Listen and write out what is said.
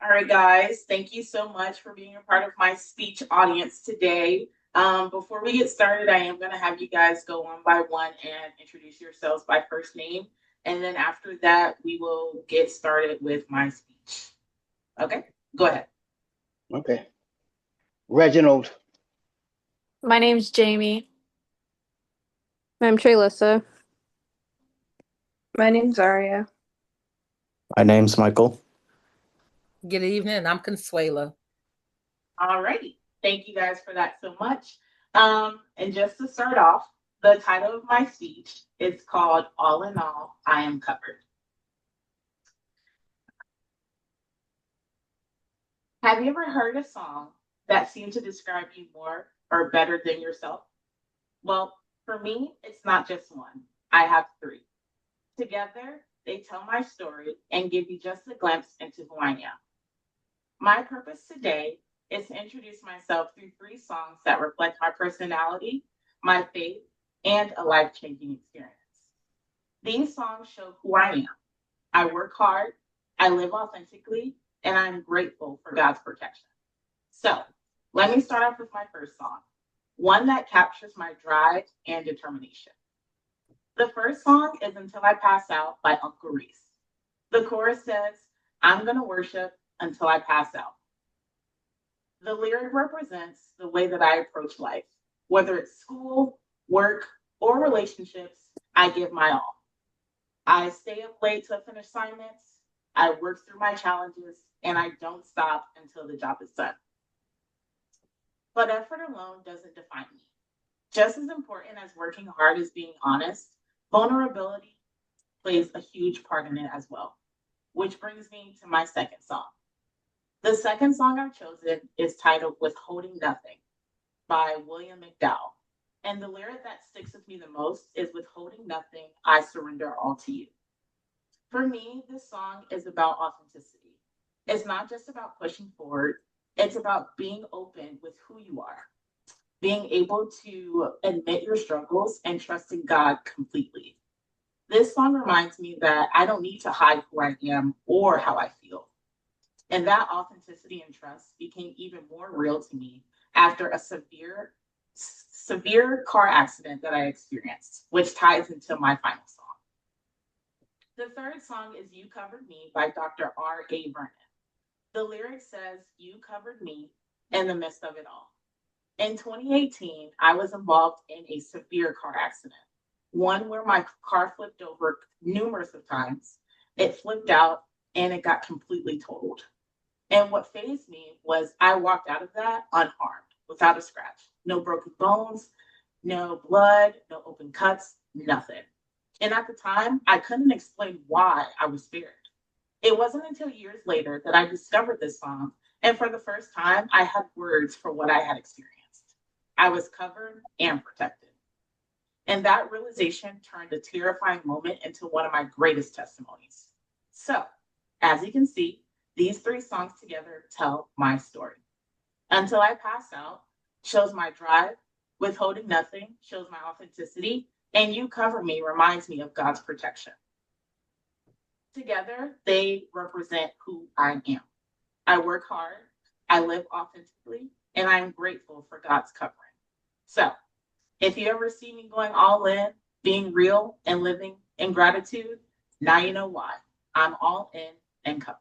All right, guys, thank you so much for being a part of my speech audience today. Before we get started, I am going to have you guys go one by one and introduce yourselves by first name. And then after that, we will get started with my speech. Okay, go ahead. Okay. Reginald. My name's Jamie. I'm Traylissa. My name's Aria. My name's Michael. Good evening. I'm Consuela. All righty. Thank you guys for that so much. And just to start off, the title of my speech is called All in All, I Am Covered. Have you ever heard a song that seemed to describe you more or better than yourself? Well, for me, it's not just one. I have three. Together, they tell my story and give you just a glimpse into who I am. My purpose today is to introduce myself through three songs that reflect my personality, my faith, and a life-changing experience. These songs show who I am. I work hard, I live authentically, and I'm grateful for God's protection. So, let me start off with my first song, one that captures my drive and determination. The first song is Until I Pass Out by Uncle Reese. The chorus says, I'm going to worship until I pass out. The lyric represents the way that I approach life. Whether it's school, work, or relationships, I give my all. I stay up late to finish assignments, I work through my challenges, and I don't stop until the job is done. But effort alone doesn't define me. Just as important as working hard is being honest, vulnerability plays a huge part in it as well, which brings me to my second song. The second song I've chosen is titled Withholding Nothing by William McDowell. And the lyric that sticks with me the most is Withholding Nothing, I surrender all to you. For me, this song is about authenticity. It's not just about pushing forward, it's about being open with who you are, being able to admit your struggles and trusting God completely. This song reminds me that I don't need to hide who I am or how I feel. And that authenticity and trust became even more real to me after a severe car accident that I experienced, which ties into my final song. The third song is You Covered Me by Dr. R.A. Vernon. The lyric says, You covered me in the midst of it all. In 2018, I was involved in a severe car accident, one where my car flipped over numerous of times. It flipped out and it got completely totaled. And what fazed me was I walked out of that unharmed, without a scratch. No broken bones, no blood, no open cuts, nothing. And at the time, I couldn't explain why I was spared. It wasn't until years later that I discovered this song, and for the first time, I had words for what I had experienced. I was covered and protected. And that realization turned a terrifying moment into one of my greatest testimonies. So, as you can see, these three songs together tell my story. Until I Pass Out shows my drive, Withholding Nothing shows my authenticity, and You Cover Me reminds me of God's protection. Together, they represent who I am. I work hard, I live authentically, and I am grateful for God's covering. So, if you ever see me going all in, being real, and living in gratitude, now you know why. I'm all in and covered.